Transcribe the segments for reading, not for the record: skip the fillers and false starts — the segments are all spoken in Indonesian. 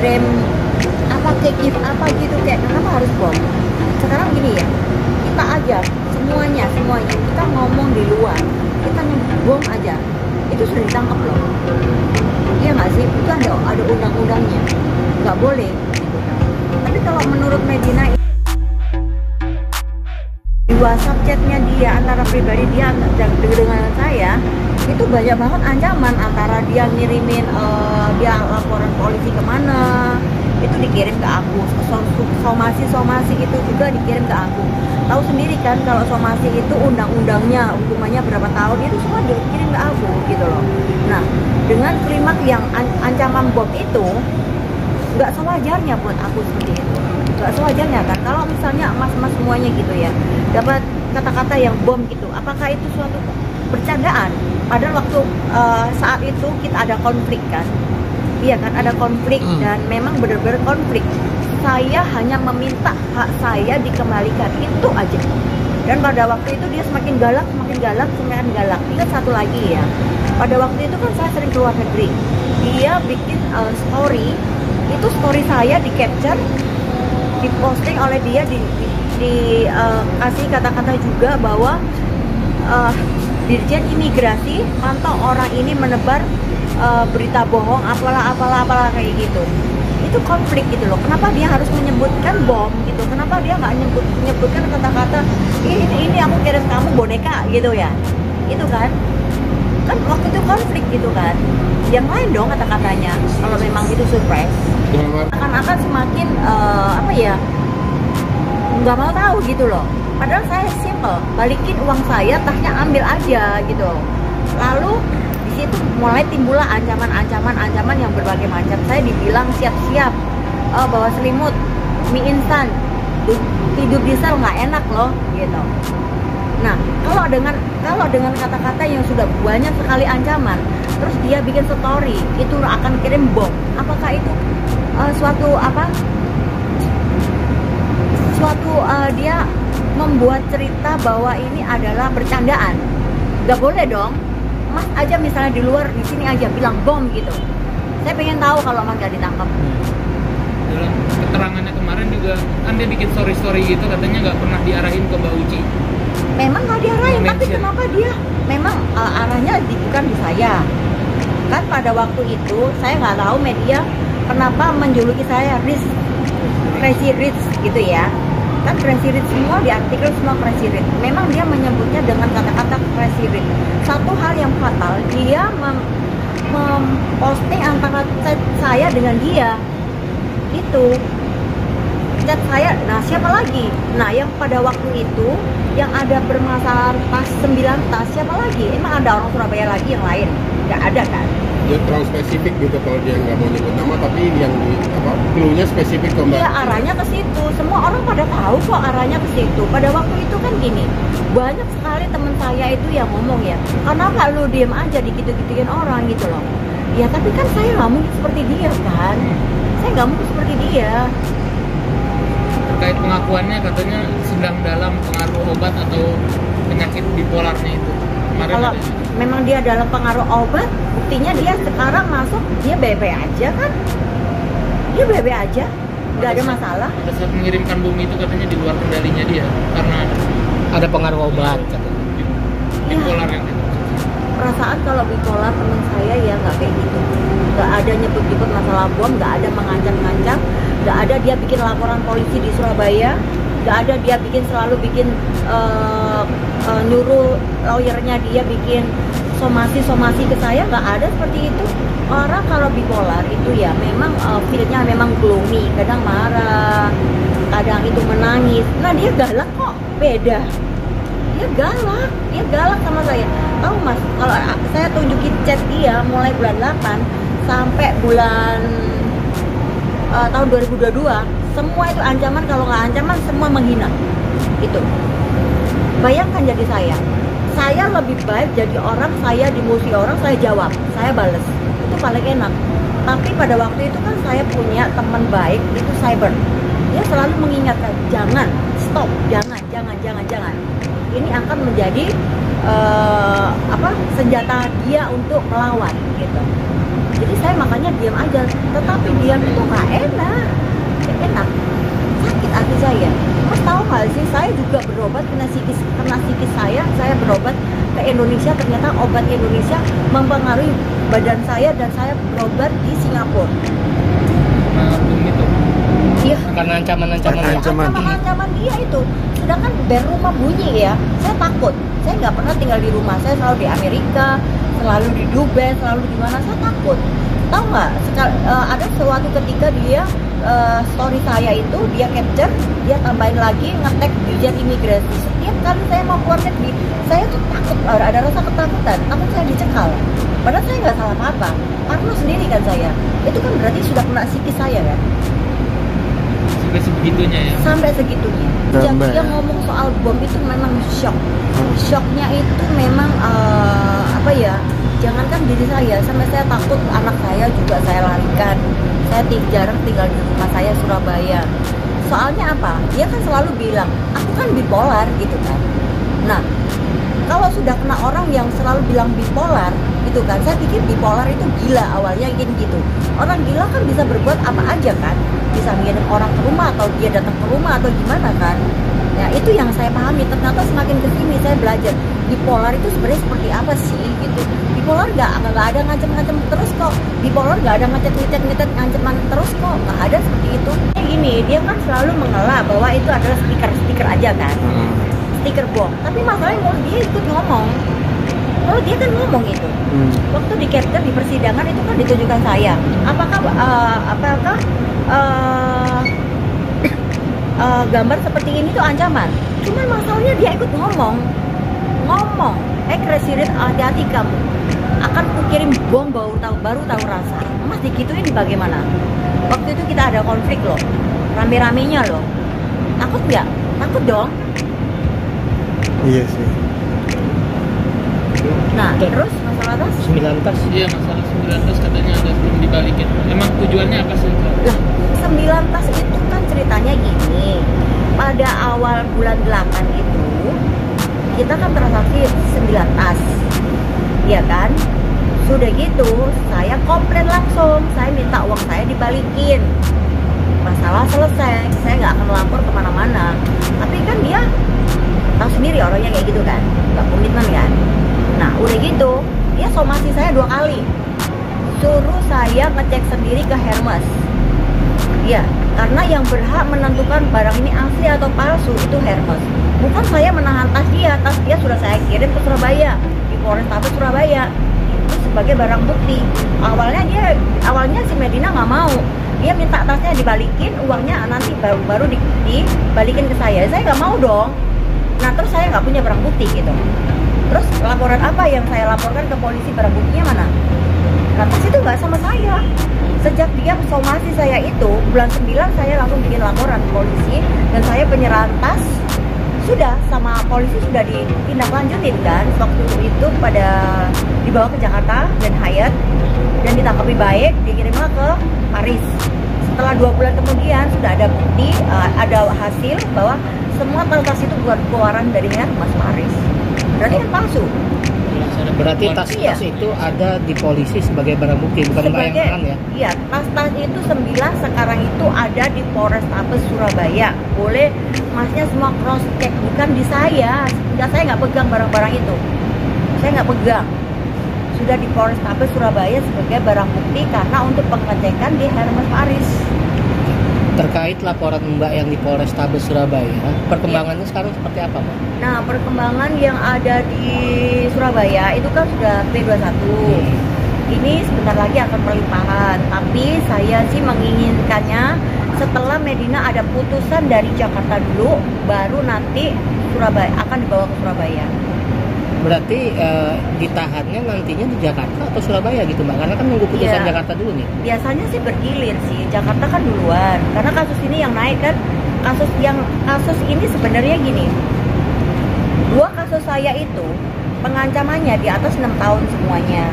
ngirim apa kayak gift apa gitu, kayak kenapa harus bom. Sekarang gini ya, kita aja semuanya kita ngomong di luar, kita bom aja itu sudah ditangkap loh. Iya nggak sih? Itu ada undang-undangnya, nggak boleh gitu. Tapi kalau menurut Medina, di WhatsApp chatnya dia antara pribadi dia dengan saya itu banyak banget ancaman, antara dia ngirimin dia laporan polisi kemana itu dikirim ke aku, somasi itu juga dikirim ke aku. Tahu sendiri kan kalau somasi itu undang-undangnya hukumannya berapa tahun, itu semua dikirim ke aku gitu loh. Nah, dengan kalimat yang ancaman bom itu nggak sewajarnya buat aku seperti itu, nggak sewajarnya kan. Kalau misalnya mas-mas semuanya gitu ya dapat kata-kata yang bom gitu, apakah itu suatu bercandaan? Padahal waktu saat itu kita ada konflik kan, iya kan, ada konflik dan memang benar-benar konflik. Saya hanya meminta hak saya dikembalikan, itu aja. Dan pada waktu itu dia semakin galak. Ingat satu lagi ya, pada waktu itu kan saya sering keluar negeri, dia bikin story, itu story saya di capture, diposting oleh dia, kasih kata-kata juga bahwa Dirjen Imigrasi pantau orang ini menebar berita bohong, apalah kayak gitu. Itu konflik gitu loh. Kenapa dia harus menyebutkan bom gitu? Kenapa dia nggak menyebutkan kata-kata ini aku kirim kamu boneka gitu ya? Itu kan waktu itu konflik gitu kan. Yang lain dong kata-katanya. Kalau memang itu surprise, akan semakin apa ya? Nggak mau tahu gitu loh. Padahal saya simple, balikin uang saya, tasnya ambil aja gitu. Lalu di situ mulai timbullah ancaman yang berbagai macam. Saya dibilang siap-siap bawa selimut, mie instan, tidur di sel nggak enak loh gitu. Nah, kalau dengan kata-kata yang sudah banyak sekali ancaman, terus dia bikin story itu akan kirim bom, apakah itu dia membuat cerita bahwa ini adalah bercandaan? Gak boleh dong. Mas aja misalnya di luar, di sini aja bilang bom gitu. Saya pengen tahu kalau Mas gak ditangkap. Dalam keterangannya kemarin juga kan dia bikin story gitu, katanya nggak pernah diarahin ke Mbak Uci. Memang nggak diarahin, tapi kenapa dia memang arahnya bukan di saya. Kan pada waktu itu saya nggak tahu media kenapa menjuluki saya Crazy Rich gitu ya. Kan Crazy Rich semua di artikel semua Crazy Rich. Memang dia menyebutnya dengan kata-kata Crazy Rich. Satu hal yang fatal, dia memposting antara chat saya dengan dia. Itu chat saya, nah siapa lagi? Nah yang pada waktu itu yang ada bermasalah tas 9 tas, siapa lagi? Emang ada orang Surabaya lagi yang lain? Nggak ada kan? Dia terlalu spesifik gitu kalau dia nggak mau nyebut nama, tapi yang clue-nya spesifik ke Mbak. Iya, arahnya ke situ. Semua orang pada tahu kok arahnya ke situ. Pada waktu itu kan gini, banyak sekali teman saya itu yang ngomong ya, kenapa lu diem aja dikit-kitin orang gitu loh. Ya tapi kan saya nggak mungkin seperti dia kan. Saya nggak mungkin seperti dia. Terkait pengakuannya katanya sedang dalam pengaruh obat atau penyakit bipolarnya itu. Kalau memang dia dalam pengaruh obat, buktinya dia sekarang masuk, dia bebe aja kan? Dia bebe aja, nggak ada masalah. Pada saat mengirimkan bom itu katanya di luar kendalinya dia, karena ada pengaruh obat. Bipolar yang itu. Perasaan kalau bipolar teman saya ya nggak kayak gitu. Nggak ada nyebut-nyebut masalah bom, nggak ada mengancam-ngancam, nggak ada dia bikin laporan polisi di Surabaya, nggak ada dia selalu bikin nyuruh lawyernya dia bikin somasi ke saya, nggak ada seperti itu. Orang kalau bipolar itu ya memang feel-nya memang gloomy, kadang marah, kadang itu menangis. Nah dia galak kok, beda. Dia galak sama saya. Tahu Mas, kalau saya tunjukin chat dia mulai bulan 8 sampai bulan tahun 2022, semua itu ancaman, kalau nggak ancaman semua menghina. Itu. Bayangkan jadi saya lebih baik jadi orang, saya dimusuhi orang, saya jawab, saya bales. Itu paling enak. Tapi pada waktu itu kan saya punya teman baik, itu cyber. Dia selalu mengingatkan, jangan, stop, jangan. Ini akan menjadi senjata dia untuk melawan gitu. Jadi saya makanya diam aja, tetapi diam itu nggak enak, nggak enak, sakit hati saya. Mas tahu nggak sih, saya juga berobat kena psikis saya berobat ke Indonesia, ternyata obat Indonesia mempengaruhi badan saya dan saya berobat di Singapura. Nah, itu. Iya. Karena ancaman Dia itu. Sedangkan bel rumah bunyi ya, saya takut. Saya nggak pernah tinggal di rumah, saya selalu di Amerika, selalu di Dubai, selalu di mana, saya takut. Tahu nggak? Ada suatu ketika dia story saya itu dia capture, dia tambahin lagi ngetek dirjen imigrasi. Setiap kali saya mau keluar negeri, saya tuh takut, ada rasa ketakutan, takut saya dicekal. Padahal saya nggak salah apa-apa, Parno sendiri kan saya. Itu kan berarti sudah kena psikis saya kan. Sampai sebegitunya ya. Sampai segitunya. Sejak dia ngomong soal bom itu memang shock. Shocknya itu memang apa ya? Jangankan diri saya, sampai saya takut anak saya juga saya larikan. Saya jarang tinggal di rumah saya Surabaya. Soalnya apa? Dia kan selalu bilang, aku kan bipolar gitu kan. Nah, kalau sudah kena orang yang selalu bilang bipolar, gitu kan, saya pikir bipolar itu gila awalnya gitu. Orang gila kan bisa berbuat apa aja kan, bisa ngirim orang ke rumah atau dia datang ke rumah atau gimana kan. Ya itu yang saya pahami. Ternyata semakin kesini saya belajar bipolar itu sebenarnya seperti apa sih gitu. Bipolar nggak ada ngancem-ngancem terus kok. Bipolar nggak ada ngecet ngancem terus kok, nggak ada seperti itu. Gini, dia kan selalu mengelak bahwa itu adalah stiker aja kan, stiker bom. Tapi masalahnya kalau dia ikut ngomong, kalau dia kan ngomong itu, waktu di capture di persidangan itu kan ditunjukkan saya. Apakah gambar seperti ini tuh ancaman? Cuman masalahnya dia ikut ngomong, Resirin, hati-hati kamu, akan kukirim bom baru tahu rasa. Mas digituin bagaimana? Waktu itu kita ada konflik loh, rame-ramenya loh. Takut nggak? Takut dong. Iya sih. Nah, terus masalah tas? 9 tas. Iya, masalah 9 tas katanya ada belum dibalikin. Emang tujuannya apa sih? Lah, 9 tas itu kan ceritanya gini. Pada awal bulan 8 itu kita kan transaksi 9 tas. Iya kan? Sudah gitu, saya komplain langsung. Saya minta uang saya dibalikin. Masalah selesai. Saya nggak akan lapor kemana-mana. Tapi kan dia tahu sendiri orangnya kayak gitu kan, nggak komitmen kan. Nah udah gitu dia somasi saya 2 kali, suruh saya ngecek sendiri ke Hermes. Ya, karena yang berhak menentukan barang ini asli atau palsu itu Hermes, bukan saya menahan tas dia sudah saya kirim ke Surabaya, di Polrestabes Surabaya itu sebagai barang bukti. Awalnya si Medina nggak mau, dia minta tasnya dibalikin, uangnya nanti baru dibalikin ke saya nggak mau dong. Nah terus saya nggak punya barang bukti gitu. Terus laporan apa yang saya laporkan ke polisi, barang buktinya mana? Nah tas itu nggak sama saya. Sejak dia somasi saya itu, bulan 9 saya langsung bikin laporan ke polisi. Dan saya penyerahan tas, sudah sama polisi sudah ditindaklanjutin kan. Waktu itu dibawa ke Jakarta dan Hyatt. Dan ditangkapi baik, dikirimlah ke Paris. Setelah 2 bulan kemudian sudah ada bukti, ada hasil bahwa semua tas itu bukan keluaran dari Hermes Paris. Berarti kan palsu. Berarti tas itu ada di polisi sebagai barang bukti, bukan bayangan ya? Iya, tas itu 9 sekarang itu ada di Polrestabes Surabaya. Boleh masnya semua cross check, bukan di saya. Saya nggak pegang barang-barang itu. Saya nggak pegang. Sudah di Polrestabes Surabaya sebagai barang bukti karena untuk pengecekan di Hermes Paris. Terkait laporan Mbak yang di Polrestabes Surabaya, perkembangannya sekarang seperti apa, Mbak? Nah, perkembangan yang ada di Surabaya itu kan sudah P21. Ini sebentar lagi akan perlimpahan, tapi saya sih menginginkannya setelah Medina ada putusan dari Jakarta dulu, baru nanti Surabaya akan dibawa ke Surabaya. Berarti ditahannya nantinya di Jakarta atau Surabaya gitu, Mbak? Karena kan nunggu putusan Jakarta dulu nih. Biasanya sih bergilir sih, Jakarta kan duluan. Karena kasus ini yang naik kan, kasus ini sebenarnya gini. 2 kasus saya itu pengancamannya di atas 6 tahun semuanya.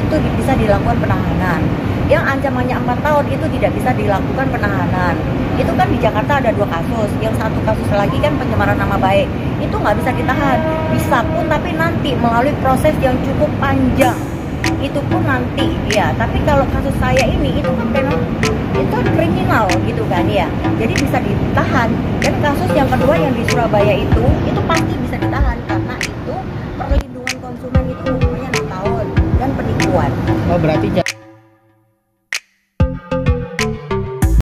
Itu bisa dilakukan penahanan. Yang ancamannya 4 tahun itu tidak bisa dilakukan penahanan. Itu kan di Jakarta ada 2 kasus. Yang 1 kasus lagi kan pencemaran nama baik. Itu nggak bisa ditahan. Bisa pun tapi nanti melalui proses yang cukup panjang. itu pun nanti ya. Tapi kalau kasus saya ini itu kan kriminal gitu kan ya, jadi bisa ditahan. Dan kasus yang kedua yang di Surabaya itu pasti bisa ditahan karena itu perlindungan konsumen itu hukumannya 6 tahun dan penipuan. Oh berarti